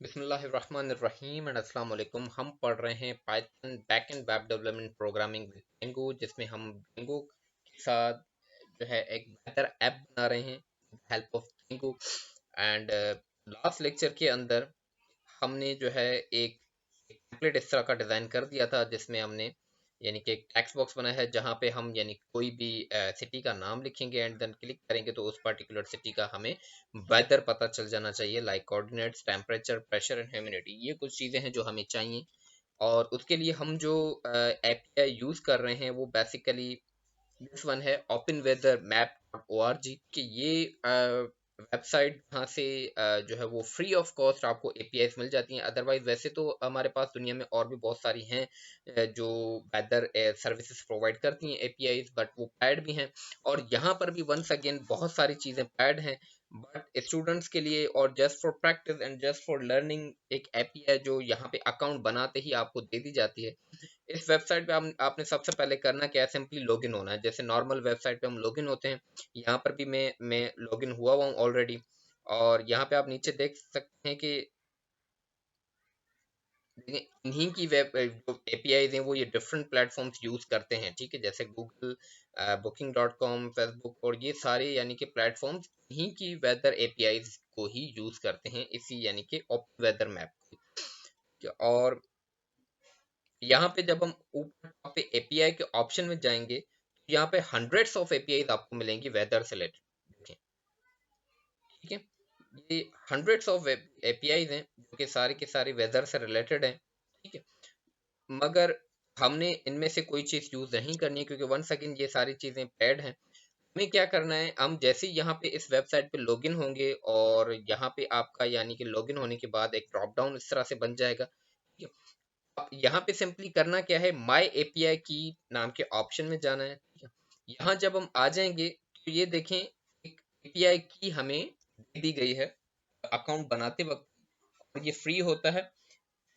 बिस्मिल्लाहिर्रहमानिर्रहीम एंड अस्सलाम वालेकुम। हम पढ़ रहे हैं Python back and web development programming with Django, जिसमें हम Django के साथ जो है एक बेहतर ऐप बना रहे हैं help of Django। And last lecture के अंदर हमने जो है एक टेम्पलेट इस तरह का डिज़ाइन कर दिया था जिसमें हमने यानी कि एक टेक्स्ट बॉक्स बनाया है जहाँ पे हम यानी कोई भी सिटी का नाम लिखेंगे एंड देन क्लिक करेंगे तो उस पर्टिकुलर सिटी का हमें वेदर पता चल जाना चाहिए, like coordinates, temperature, pressure and humidity. ये कुछ चीज़ें हैं जो हमें चाहिए और उसके लिए हम जो एपीआई यूज़ कर रहे हैं वो बेसिकली दिस वन है ओपन वेदर मैप ORG कि ये वेबसाइट जहाँ से जो है वो फ्री ऑफ कॉस्ट आपको एपीआईज मिल जाती हैं। अदरवाइज वैसे तो हमारे पास दुनिया में और भी बहुत सारी हैं जो वेदर सर्विसेज प्रोवाइड करती हैं एपीआईज, बट वो पैड भी हैं और यहाँ पर भी वंस अगेन बहुत सारी चीज़ें पैड हैं। बट स्टूडेंट्स के लिए और just for practice and just for learning एक एपीआई जो यहाँ पे अकाउंट बनाते ही आपको दे दी जाती है। इस वेबसाइट पे आपने सबसे पहले करना क्या है, सिंपली लॉगिन होना है। जैसे नॉर्मल वेबसाइट पे हम लॉगिन होते हैं, यहाँ पर भी मैं लॉगिन हुआ हूँ ऑलरेडी। और यहाँ पे आप नीचे देख सकते हैं कि इन्हीं की वेब जो एपीआईज हैं वो ये डिफरेंट प्लेटफॉर्म्स यूज करते हैं, ठीक है। जैसे गूगल, booking.com, फेसबुक और ये सारे यानी कि प्लेटफॉर्म्स इन्हीं की वेदर एपीआईज को ही यूज करते हैं, इसी यानी कि ओपन वेदर मैप। और यहाँ पे जब हम ऊपर टॉप पे एपीआई के ऑप्शन में जाएंगे तो यहाँ पे हंड्रेड्स ऑफ एपीआई आपको मिलेंगी वेदर से रिलेटेड, देखें, ठीक है। ये हंड्रेड्स ऑफ एपीआई हैं जो कि सारे के सारे वेदर से रिलेटेड हैं, ठीक है। मगर हमने इनमें से कोई चीज़ यूज़ नहीं करनी है क्योंकि वन सेकेंड ये सारी चीज़ें पेड हैं। हमें क्या करना है, हम जैसे ही यहाँ पे इस वेबसाइट पे लॉगिन होंगे और यहाँ पे आपका यानी कि लॉगिन होने के बाद एक ड्रॉप डाउन इस तरह से बन जाएगा, ठीक है। अब यहाँ पे सिंपली करना क्या है, माई एपीआई की नाम के ऑप्शन में जाना है, ठीक है। यहाँ जब हम आ जाएंगे तो ये देखें एक एपीआई की हमें दे दी गई है अकाउंट बनाते वक्त, और ये फ्री होता है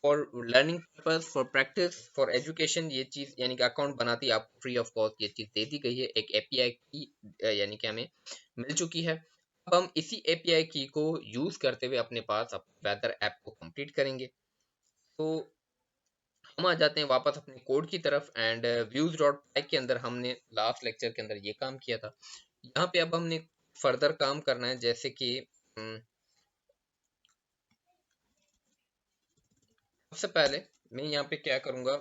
for learning purpose, for practice, for education. ये चीज़ यानी कि अकाउंट बनाती है आपको फ्री ऑफ कॉस्ट, ये चीज़ दे दी गई है। एक एपीआई की यानी कि हमें मिल चुकी है। अब हम इसी एपीआई की को यूज़ करते हुए अपने पास अपने वेदर ऐप को कंप्लीट करेंगे। तो हम आ जाते हैं वापस अपने कोड की तरफ एंड व्यूज डॉट पाई के अंदर हमने लास्ट लेक्चर के अंदर ये काम किया था। यहाँ पे अब हमने फर्दर काम करना है, जैसे कि सबसे पहले मैं यहाँ पे क्या करूँगा,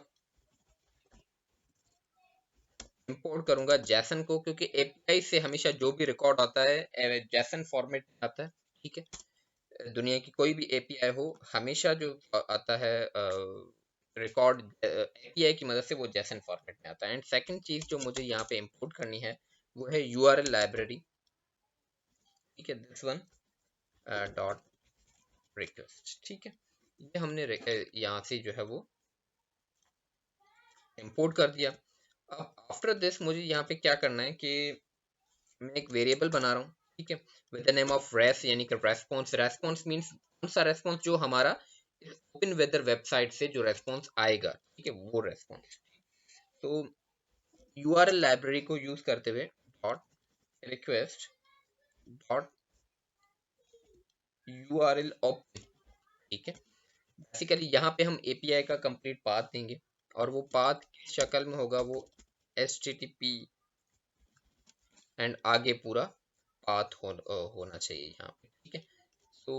इंपोर्ट करूँगा जैसन को, क्योंकि एपीआई से हमेशा जो भी रिकॉर्ड आता है जैसन फॉर्मेट में आता है, ठीक है। दुनिया की कोई भी एपीआई हो, हमेशा जो आता है रिकॉर्ड एपीआई की मदद से वो जैसन फॉर्मेट में आता है। एंड सेकंड चीज जो मुझे यहाँ पे इंपोर्ट करनी है वो है यूआरएल लाइब्रेरी, ठीक है, दिस वन डॉट रिक्वेस्ट, ठीक है। ये हमने यहाँ से जो है वो इंपोर्ट कर दिया। अब आफ्टर दिस मुझे यहाँ पे क्या करना है कि मैं एक वेरिएबल बना रहा हूँ, ठीक है, with the name of res यानी कि रेस्पॉन्स। रेस्पॉन्स मींस कौन सा रेस्पॉन्स, जो हमारा ओपन वेदर वेबसाइट से जो रेस्पॉन्स आएगा, ठीक है, वो रेस्पॉन्स। तो यूआरएल लाइब्रेरी को यूज करते हुए dot request dot URL open, ठीक है। बेसिकली यहाँ पे हम एपीआई का कंप्लीट पाथ देंगे और वो पाथ किस शक्ल में होगा, वो HTTP एंड आगे पूरा पाथ होना चाहिए यहाँ पे, ठीक है। तो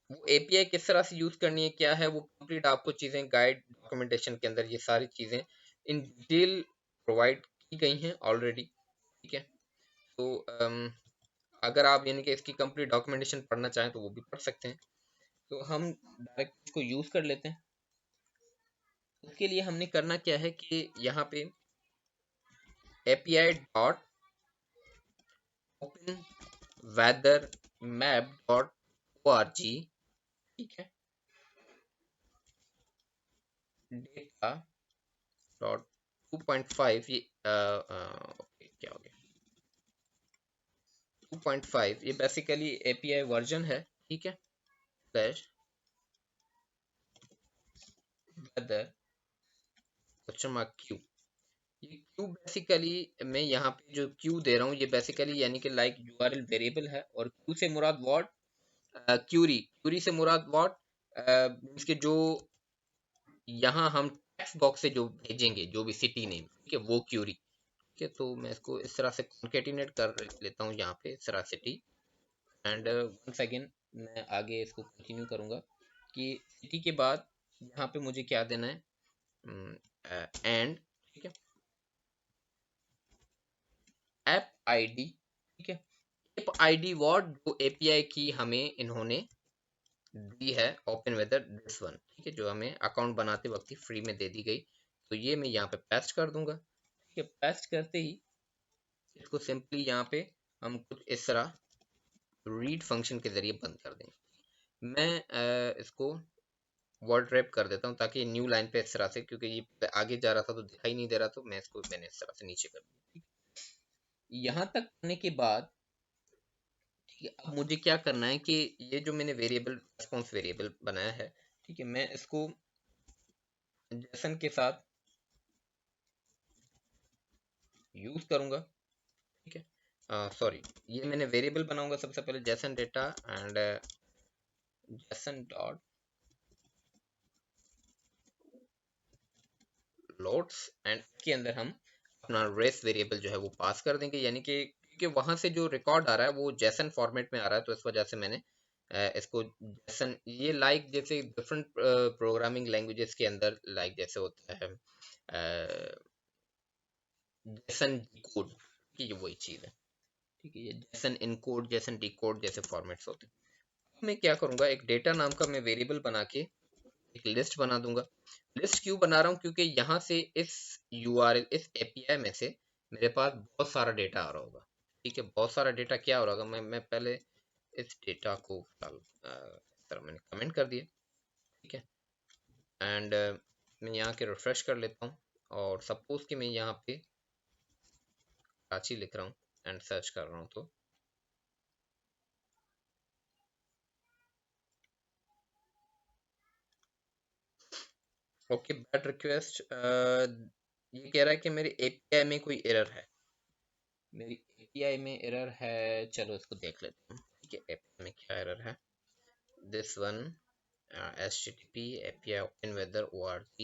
वो एपीआई किस तरह से यूज करनी है, क्या है, वो कंप्लीट आपको चीजें गाइड डॉक्यूमेंटेशन के अंदर ये सारी चीजें इन डिटेल प्रोवाइड की गई हैं ऑलरेडी, ठीक है। तो अगर आप यानी कि इसकी कंप्लीट डॉक्यूमेंटेशन पढ़ना चाहें तो वो भी पढ़ सकते हैं। तो हम डायरेक्ट इसको यूज कर लेते हैं। उसके लिए हमने करना क्या है कि यहाँ पे API dot open weather map dot ORG, ठीक है, डेटा डॉट 2.5, ये ओके क्या हो गया, 2.5 ये बेसिकली एपीआई वर्जन है, ठीक है, slash weather question mark q. ये क्यू बेसिकली मैं यहाँ पे जो क्यू दे रहा हूँ ये बेसिकली यानी कि लाइक यूआरएल वेरिएबल है, और क्यू से मुराद व्हाट, क्यूरी, क्यूरी से मुराद व्हाट, मीन्स के जो यहाँ हम टेक्स्ट बॉक्स से जो भेजेंगे जो भी सिटी नेम, ठीक है, वो क्यूरी। ठीक है, तो मैं इसको इस तरह से कॉन्केटिनेट कर लेता हूँ यहाँ पे इस तरह सिटी। एंड वंस अगेन मैं आगे इसको कंटिन्यू करूँगा कि सिटी के बाद यहाँ पे मुझे क्या देना है, एंड, ठीक है, ऐप आईडी, ठीक है, ऐप आईडी वर्ड जो एपीआई की हमें इन्होंने दी है ओपन वेदर दिस वन, ठीक है, जो हमें अकाउंट बनाते वक्त ही फ्री में दे दी गई। तो ये मैं यहाँ पे पेस्ट कर दूंगा। ठीक है, पेस्ट करते ही इसको सिंपली यहाँ पे हम कुछ इस तरह रीड फंक्शन के जरिए बंद कर देंगे। मैं इसको वर्ड रैप कर देता हूँ ताकि न्यू लाइन पे इस तरह से, क्योंकि ये आगे जा रहा था तो दिखाई नहीं दे रहा, तो मैं इसको मैंने इस तरह से नीचे कर दिया। यहाँ तक करने के बाद ठीक है, अब मुझे क्या करना है कि ये जो मैंने वेरिएबल रेस्पॉन्स वेरिएबल बनाया है, ठीक है, मैं इसको जेसन के साथ यूज करूंगा। ठीक है, सॉरी, ये मैंने वेरिएबल बनाऊंगा सबसे पहले Jason data and Jason dot loads, and इसके अंदर हम अपना रेस वेरिएबल जो है वो पास कर देंगे, यानी कि वहां से जो रिकॉर्ड आ रहा है वो जेसन फॉर्मेट में आ रहा है, तो इस वजह से मैंने इसको जेसन, ये लाइक जैसे डिफरेंट प्रोग्रामिंग लैंग्वेजेस के अंदर लाइक जैसे होता है जेसन कोड की, ये वही चीज है। ठीक है, ये जेसन इनकोड जेसन डिकोड जैसे फॉर्मेट्स होते हैं। मैं क्या करूंगा, एक डेटा नाम का मैं वेरिएबल बना के एक लिस्ट बना दूंगा। लिस्ट क्यों बना रहा हूँ, क्योंकि यहाँ से इस यूआरएल इस एपीआई में से मेरे पास बहुत सारा डेटा आ रहा होगा। ठीक है, बहुत सारा डेटा क्या हो रहा होगा, मैं पहले इस डेटा को फिलहाल इस तरह मैंने कमेंट कर दिया। ठीक है, एंड मैं यहाँ के रिफ्रेश कर लेता हूँ, और सपोज कि मैं यहाँ पे कराची लिख रहा हूँ एंड सर्च कर रहा हूँ, तो ओके, बैड रिक्वेस्ट, ये कह रहा है कि मेरे एपीआई में कोई एरर है, मेरी एपीआई में एरर है। चलो इसको देख लेते हैं, ठीक है, एपीआई में क्या एरर है। This one http api open weather org,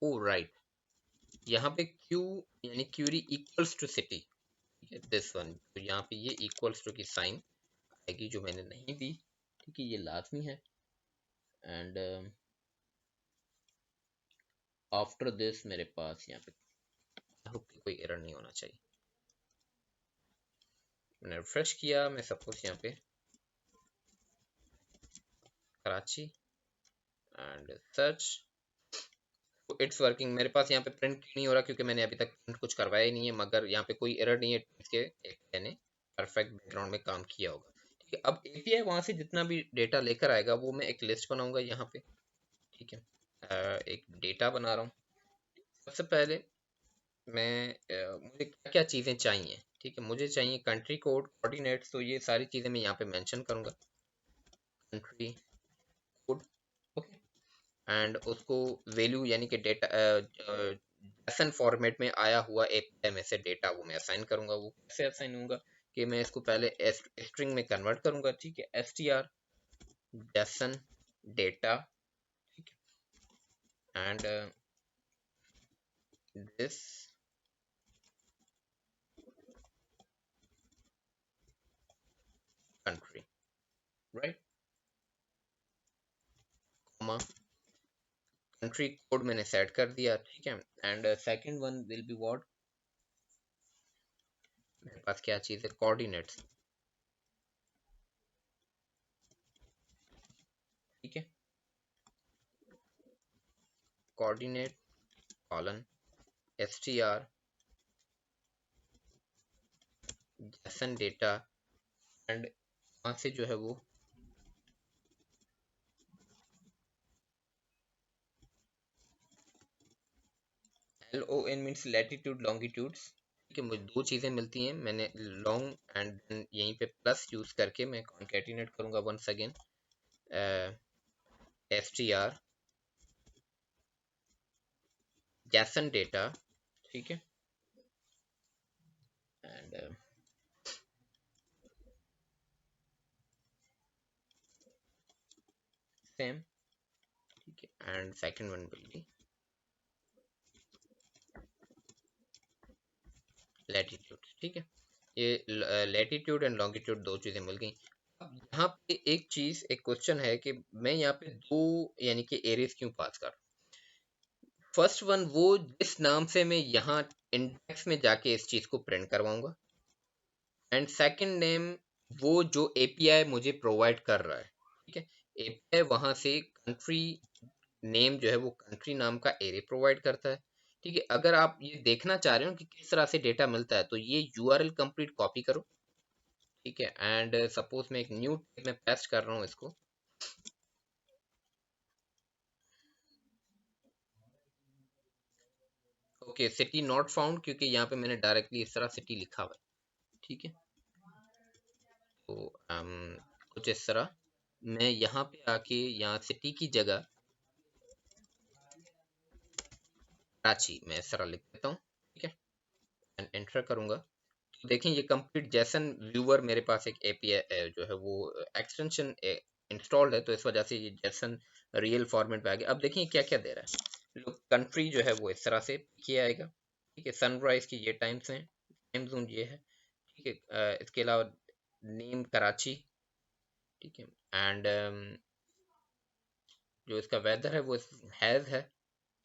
oh right, यहाँ पे क्यू यानी क्यूरी इक्वल्स टू सिटी, ठीक है, दिस वन, तो यहाँ पे ये इक्वल्स टू की साइन आएगी जो मैंने नहीं दी। ठीक है, ये लाजमी है। एंड आफ्टर दिस मेरे पास यहाँ पे कोई एरर नहीं होना चाहिए। मैंने रिफ्रेश किया, मैं सपोज यहाँ पे कराची एंड सर्च, तो इट्स वर्किंग। मेरे पास यहाँ पे प्रिंट नहीं हो रहा क्योंकि मैंने अभी तक प्रिंट कुछ करवाया ही नहीं है, मगर यहाँ पे कोई एरर नहीं है, इसके एपीआई ने परफेक्ट बैकग्राउंड में काम किया होगा। ठीक है, अब एपीआई वहां से जितना भी डेटा लेकर आएगा वो मैं एक लिस्ट बनाऊंगा यहाँ पे। ठीक है, एक डेटा बना रहा हूँ। सबसे पहले मैं मुझे क्या क्या चीज़ें चाहिए। ठीक है, मुझे चाहिए कंट्री कोड, कोऑर्डिनेट्स, तो ये सारी चीज़ें मैं यहाँ पे मेंशन करूंगा, कंट्री कोड, ओके, एंड उसको वैल्यू यानी कि डेटा JSON फॉर्मेट में आया हुआ एपीआई में से डेटा वो मैं असाइन करूंगा। वो कैसे असाइन होगा कि मैं इसको पहले स्ट्रिंग में कन्वर्ट करूंगा। ठीक है, str JSON डेटा, ठीक है, and this country, right, comma, country code मैंने सेट कर दिया। ठीक है, and second one will be what, मेरे पास क्या चीज़ है, कोऑर्डिनेट्स। ठीक है, coordinate colon str JSON data, and वहां से जो है वो LON मीन्स लैटिट्यूड लॉन्गिट्यूड्स। ठीक है, मुझे दो चीज़ें मिलती हैं, मैंने लॉन्ग एंड यहीं पे प्लस यूज करके मैं कॉन्केटिनेट करूंगा वंस अगेन, str जैसन डेटा, ठीक है, एंड सेम, ठीक है, and second one will B latitude, ठीक है। ये लैटिट्यूड एंड लॉन्गिट्यूड दो चीजें मिल गई। अब यहाँ पे एक चीज, एक क्वेश्चन है कि मैं यहाँ पे दो यानी कि एरियाज क्यों पास कर। फर्स्ट वन, वो जिस नाम से मैं यहाँ इंडेक्स में जाके इस चीज को प्रिंट करवाऊंगा, एंड सेकंड नेम वो जो एपीआई मुझे प्रोवाइड कर रहा है, ठीक है। एपीआई वहां से कंट्री नेम जो है वो कंट्री नाम का एरे प्रोवाइड करता है, ठीक है। अगर आप ये देखना चाह रहे हो कि किस तरह से डेटा मिलता है, तो ये यूआरएल कंप्लीट कॉपी करो, ठीक है, एंड सपोज मैं एक न्यू टैग में पेस्ट कर रहा हूँ इसको, ओके, सिटी नॉट फाउंड, क्योंकि यहाँ पे मैंने डायरेक्टली इस तरह सिटी लिखा हुआ है, ठीक है। तो कुछ इस तरह मैं यहाँ पे आके यहाँ सिटी की जगह कराची मैं इस तरह लिख देता हूँ, ठीक है, एंड एंटर करूंगा। तो देखें ये कंप्लीट जैसन व्यूअर मेरे पास एक एपीआई जो है वो एक्सटेंशन इंस्टॉल्ड है, तो इस वजह से ये जैसन रियल फॉर्मेट में आ गया। अब देखिए क्या क्या दे रहा है। लोग कंट्री जो है वो इस तरह से किया आएगा, ठीक है। सनराइज की ये टाइम्स हैं, टाइम जोन ये है, ठीक है। इसके अलावा नेम कराची, ठीक है, एंड जो इसका वेदर है वो हैज है,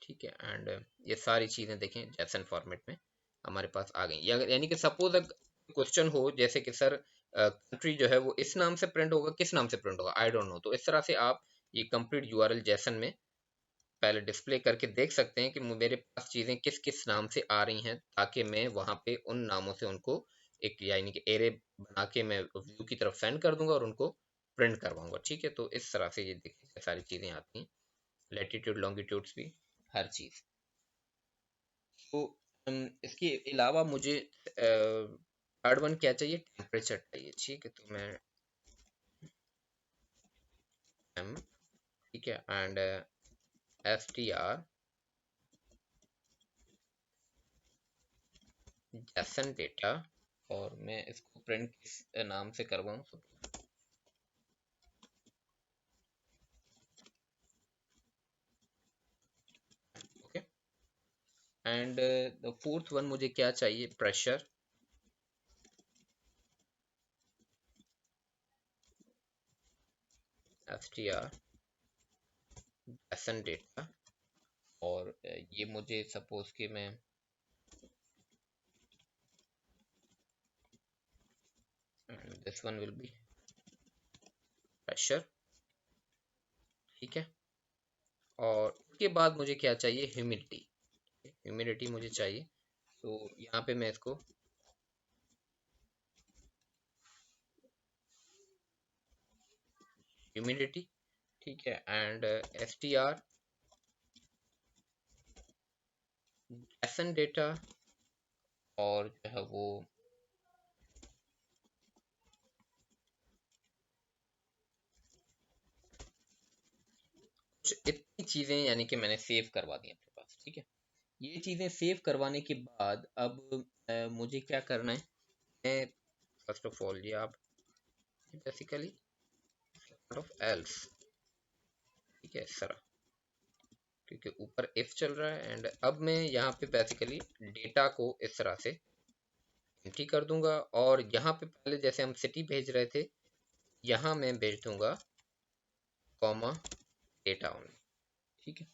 ठीक है, एंड ये सारी चीज़ें देखें जैसन फॉर्मेट में हमारे पास आ गई। यानी कि सपोज अगर क्वेश्चन हो जैसे कि सर कंट्री जो है वो इस नाम से प्रिंट होगा, किस नाम से प्रिंट होगा, आई डोंट नो, तो इस तरह से आप ये कंप्लीट यूआरएल जैसन में पहले डिस्प्ले करके देख सकते हैं कि मेरे पास चीज़ें किस किस नाम से आ रही हैं, ताकि मैं वहाँ पे उन नामों से उनको एक यानी कि एरे बना के मैं व्यू की तरफ सेंड कर दूंगा और उनको प्रिंट करवाऊंगा, ठीक है। तो इस तरह से ये देखिए सारी चीज़ें आती हैं, लैटिट्यूड लॉन्गिट्यूड्स भी, हर चीज़। तो इसके अलावा मुझे थर्ड वन क्या चाहिए, टेम्परेचर चाहिए, ठीक है। तो मैं एम, ठीक है, and S T R JSON data, और मैं इसको प्रिंट किस नाम से करवाऊँ, okay. And the fourth one मुझे क्या चाहिए, pressure, S T R JSON data, और ये मुझे सपोज कि मैं this one will be pressure, ठीक है। और उसके बाद मुझे क्या चाहिए, ह्यूमिडिटी, ह्यूमिडिटी मुझे चाहिए। तो यहाँ पे मैं इसको ह्यूमिडिटी, ठीक है, and S T R JSON data, और जो है वो कुछ इतनी चीज़ें यानी कि मैंने सेव करवा दी अपने पास, ठीक है। ये चीज़ें सेव करवाने के बाद अब मुझे क्या करना है, मैं फर्स्ट ऑफ ऑल ये आप बेसिकली ऑफ एल्स, ठीक है, इस तरह, क्योंकि ऊपर इफ चल रहा है, एंड अब मैं यहाँ पे बेसिकली डेटा को इस तरह से एंट्री कर दूंगा, और यहाँ पे पहले जैसे हम सिटी भेज रहे थे, यहाँ मैं भेज दूंगा कॉमा डेटा ओनली, ठीक है,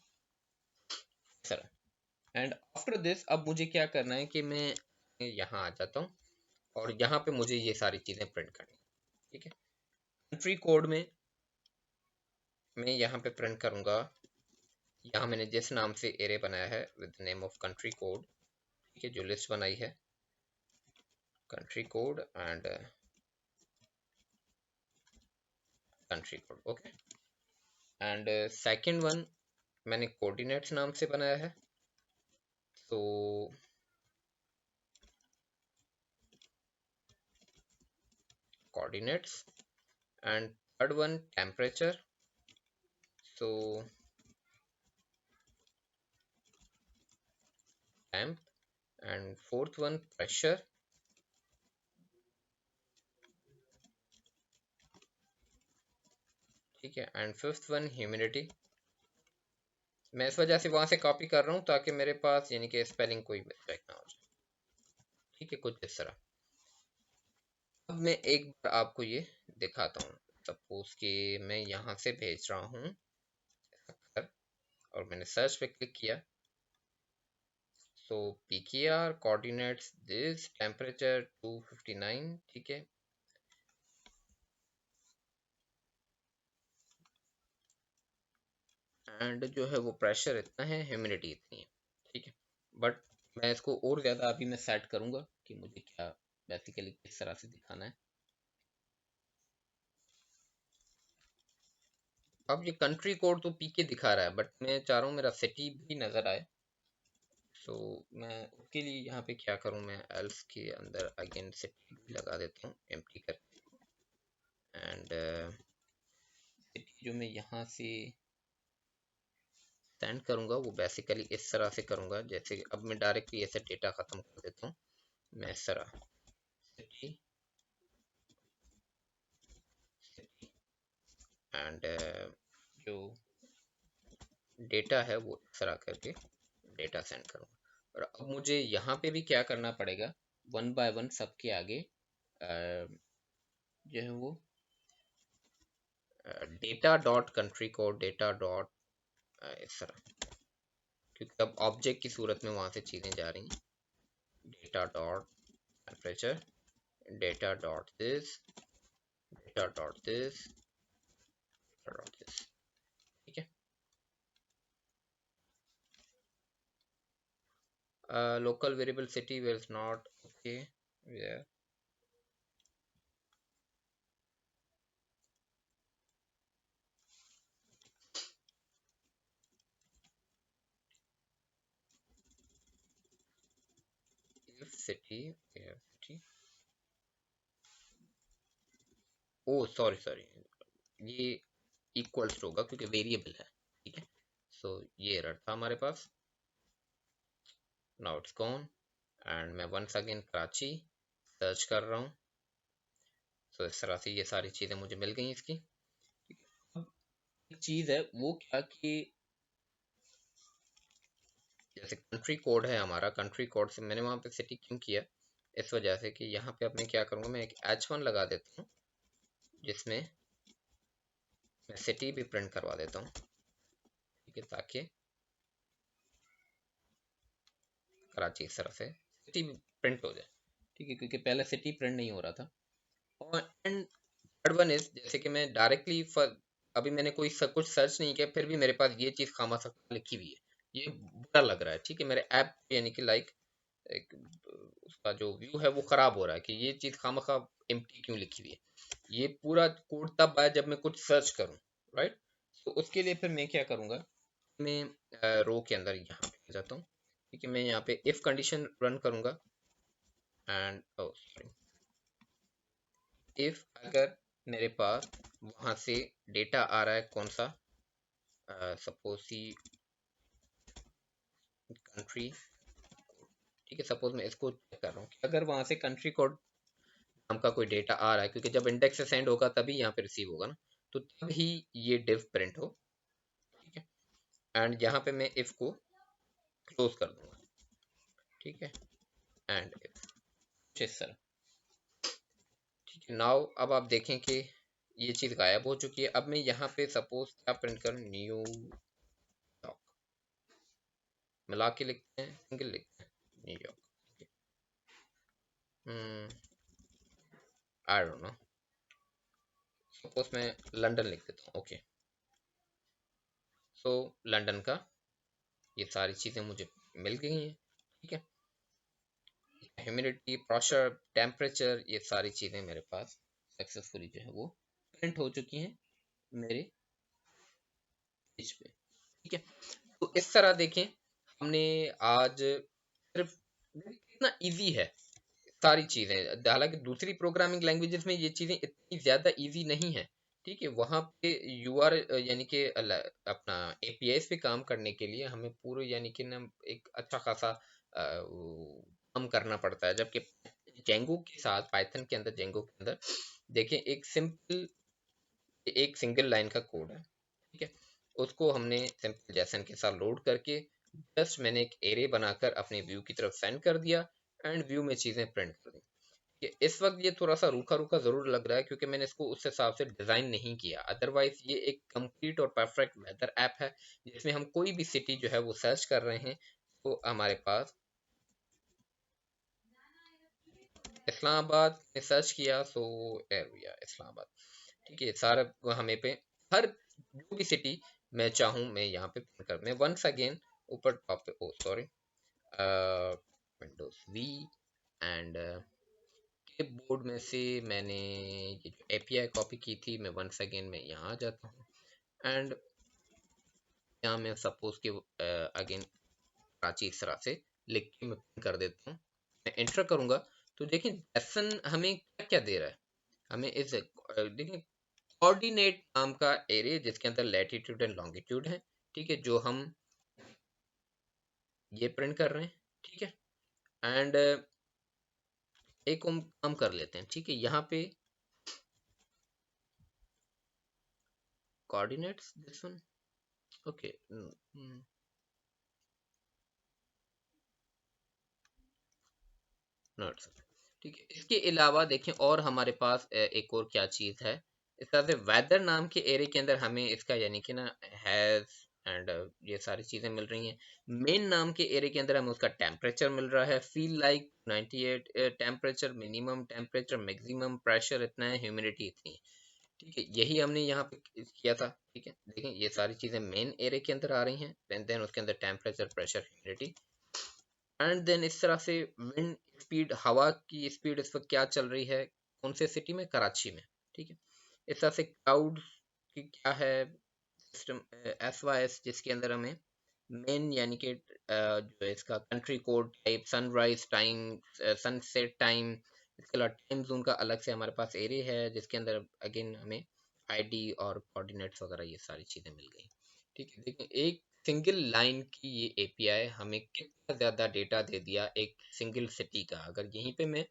इस तरह। एंड आफ्टर दिस अब मुझे क्या करना है कि मैं यहाँ आ जाता हूँ, और यहाँ पे मुझे ये सारी चीज़ें प्रिंट करनी, ठीक है। कंट्री कोड में मैं यहाँ पे प्रिंट करूँगा, यहाँ मैंने जिस नाम से एरे बनाया है with name of country code, ठीक है, जो लिस्ट बनाई है country code and country code, okay. And second one मैंने कोऑर्डिनेट्स नाम से बनाया है, तो coordinates, and third one temperature, so temp, and fourth one pressure, ठीक है, एंड फिफ्थ वन ह्यूमिडिटी। मैं इस वजह से वहां से कॉपी कर रहा हूँ ताकि मेरे पास यानी कि स्पेलिंग कोई मिस्टेक ना हो जाए, ठीक है, कुछ इस तरह। अब मैं एक बार आपको ये दिखाता हूँ। सपोज कि मैं यहाँ से भेज रहा हूँ और मैंने सर्च पे क्लिक किया, सो PKR कोऑर्डिनेट्स दिस टेम्परेचर 259, ठीक है, एंड जो है वो प्रेशर इतना है, ह्यूमिडिटी इतनी है, ठीक है। बट मैं इसको और ज़्यादा अभी मैं सेट करूँगा कि मुझे क्या बेसिकली किस तरह से दिखाना है। अब ये कंट्री कोड तो पीके दिखा रहा है, बट मैं चाह रहा हूँ मेरा सिटी भी नज़र आए। सो मैं उसके लिए यहाँ पे क्या करूँ, मैं एल्स के अंदर अगेन सिटी भी लगा देता हूँ एम्प्टी करके, एंड सिटी जो मैं यहाँ से सेंड करूँगा वो बेसिकली इस तरह से करूँगा, जैसे अब मैं डायरेक्टली ऐसे डेटा ख़त्म कर देता हूँ। मैं इस तरह सिटी सिटी एंड जो डेटा है वो इस तरह करके डेटा सेंड करूँगा। और अब मुझे यहाँ पे भी क्या करना पड़ेगा, वन बाय वन सबके आगे जो है वो data dot country code, data dot इस तरह, क्योंकि अब ऑब्जेक्ट की सूरत में वहाँ से चीज़ें जा रही हैं। Data dot temperature, data dot this, data dot this, data dot this, ठीक है। Local variable city will not, okay, if city, city, oh sorry sorry, ये इक्वल्स होगा क्योंकि वेरिएबल है, ठीक है। सो ये एरर था हमारे पास, नाउ इट्स गॉन, एंड मैं वंस अगेन कराची सर्च कर रहा हूँ। सो इस तरह से ये सारी चीज़ें मुझे मिल गई इसकी। अब एक चीज़ है वो क्या कि जैसे कंट्री कोड है हमारा, कंट्री कोड से मैंने वहाँ पे सिटी क्यों किया, इस वजह से कि यहाँ पे अब मैं क्या करूँगा, मैं एक H1 लगा देता हूँ जिसमें मैं सिटी भी प्रिंट करवा देता हूँ, ठीक है, ताकि कराची इस तरह से सिटी प्रिंट हो जाए, ठीक है, क्योंकि पहले सिटी प्रिंट नहीं हो रहा था। और एंड थर्ड वन इज, जैसे कि मैं डायरेक्टली अभी मैंने कोई कुछ सर्च नहीं किया, फिर भी मेरे पास ये चीज़ खामखा लिखी हुई है, ये बुरा लग रहा है, ठीक है, मेरे ऐप यानी कि लाइक एक उसका जो व्यू है वो ख़राब हो रहा है कि ये चीज़ खामखा एम्प्टी क्यों लिखी हुई है। ये पूरा कोड तब आया जब मैं कुछ सर्च करूँ, राइट। तो उसके लिए फिर मैं क्या करूँगा, मैं रो के अंदर यहाँ पे आ जाता हूँ, ठीक है, मैं यहाँ पे इफ़ कंडीशन रन करूँगा, एंड सॉरी, इफ़ अगर मेरे पास वहाँ से डेटा आ रहा है कौन सा, सपोज सी कंट्री, ठीक है, सपोज मैं इसको चेक कर रहा हूँ कि अगर वहाँ से कंट्री कोड नाम का कोई डेटा आ रहा है, क्योंकि जब इंडेक्स से सेंड होगा तभी यहाँ पे रिसीव होगा ना, तो तब ही ये डिव प्रिंट हो, ठीक है। एंड यहाँ पे मैं इफ को क्लोज कर दूंगा, ठीक है, एंड इस तरह, ठीक है। नाउ अब आप देखें कि ये चीज़ गायब हो चुकी है। अब मैं यहाँ पे सपोज क्या प्रिंट करूँ, न्यू यॉर्क, मिला के लिखते हैं, सिंगल लिखते हैं, New York, I don't know, suppose मैं लंदन लिख देता हूँ, ओके। सो लंदन का ये सारी चीज़ें मुझे मिल गई हैं, ठीक है, ह्यूमिडिटी, प्रेशर, टेम्परेचर, ये सारी चीज़ें मेरे पास सक्सेसफुली जो है वो प्रिंट हो चुकी हैं मेरे पेज पे, ठीक है। तो इस तरह देखें, हमने आज सिर्फ, कितना इजी है सारी चीज़ें, हालांकि दूसरी प्रोग्रामिंग लैंग्वेजेस में ये चीज़ें इतनी ज़्यादा इजी नहीं है, ठीक है। वहाँ पे यूआर यानी कि अपना एपीआई पे काम करने के लिए हमें पूरे यानी कि ना एक अच्छा खासा काम करना पड़ता है, जबकि जेंगो के साथ, पाइथन के अंदर, जेंगो के अंदर देखें एक सिंगल लाइन का कोड है, ठीक है। उसको हमने सिंपल जैसन के साथ लोड करके जस्ट मैंने एक एरे बनाकर अपने व्यू की तरफ सेंड कर दिया एंड व्यू में चीजें प्रिंट कर दी। इस वक्त ये थोड़ा सा रूखा रूखा जरूर लग रहा है क्योंकि मैंने इसको उस हिसाब से डिजाइन नहीं किया, अदरवाइज ये एक कंप्लीट और परफेक्ट वेदर ऐप है जिसमें हम कोई भी सिटी जो है वो सर्च कर रहे हैं तो हमारे पास इस्लामाबाद में सर्च किया सो एरिया इस्लामाबाद, ठीक है। सारा हमें पे हर जो भी सिटी मैं चाहूँ मैं यहाँ पे print कर, मैं वंस अगेन ऊपर टॉप पे, oh sorry, Windows V and clipboard में से मैंने ये जो एपीआई कॉपी की थी, मैं वंस अगेन मैं यहाँ आ जाता हूँ एंड यहाँ मैं सपोज कि अगेन कराची इस तरह से लिख के मैं print कर देता हूँ, मैं एंटर करूंगा तो देखिए लेसन हमें क्या क्या दे रहा है। हमें इस देखिए कोऑर्डिनेट नाम का एरे जिसके अंदर लैटिट्यूड एंड लॉन्गिट्यूड है, ठीक है, जो हम ये प्रिंट कर रहे हैं, ठीक है। एंड एक हम काम कर लेते हैं, ठीक है, यहाँ पे coordinates this one, okay, notes, ठीक है। इसके अलावा देखें और हमारे पास एक और क्या चीज़ है, इस तरह से वेदर नाम के एरे के अंदर हमें इसका यानी कि ना हैज एंड ये सारी चीज़ें मिल रही हैं। मेन नाम के एरे के अंदर हमें उसका टेम्परेचर मिल रहा है, feel like 98 temperature, minimum temperature, maximum pressure इतना है, ह्यूमिडिटी इतनी है, ठीक है। यही हमने यहाँ पे किया था, ठीक है। देखें ये सारी चीज़ें मेन एरे के अंदर आ रही हैं, देन उसके अंदर temperature, pressure, humidity and then इस तरह से विंड स्पीड, हवा की स्पीड इस वक्त क्या चल रही है, कौन से सिटी में, कराची में, ठीक है। इस तरह से क्लाउड की क्या है सिस्टम, SYS, जिसके अंदर हमें मेन यानी कि जो है इसका country code type, sunrise time, sunset time, इसके अलावा टाइम जोन का अलग से हमारे पास एरिया है जिसके अंदर अगेन हमें आईडी और कोऑर्डिनेट्स वगैरह ये सारी चीज़ें मिल गई, ठीक है। देखिए एक सिंगल लाइन की ये एपीआई हमें कितना ज़्यादा डेटा दे दिया एक सिंगल सिटी का। अगर यहीं पे मैं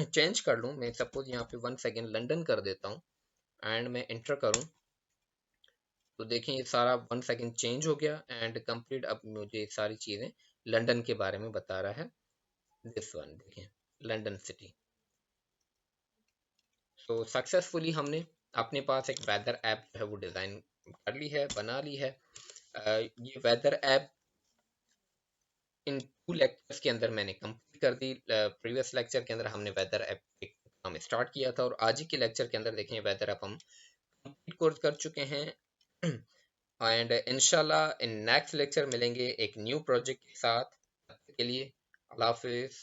चेंज कर लूँ, मैं सपोज यहाँ पे वन सेकेंड लंदन कर देता हूँ एंड मैं इंटर करूँ तो देखें ये सारा वन सेकेंड चेंज हो गया एंड कंप्लीट अब मुझे सारी चीज़ें लंदन के बारे में बता रहा है। दिस वन देखें, लंदन सिटी। सो सक्सेसफुली हमने अपने पास एक वेदर ऐप जो है वो डिज़ाइन कर ली है, बना ली है। ये वेदर ऐप इन 2 लेक्चर्स के अंदर मैंने कंप्लीट कर दी। प्रीवियस लेक्चर के अंदर हमने वेदर ऐप काम स्टार्ट किया था और आज ही के लेक्चर के अंदर देखें वेदर ऐप हम कंप्लीट कोर्स कर चुके हैं एंड इंशाल्लाह इन नेक्स्ट लेक्चर मिलेंगे एक न्यू प्रोजेक्ट के साथ। तब तक के लिए अल्लाह हाफिज।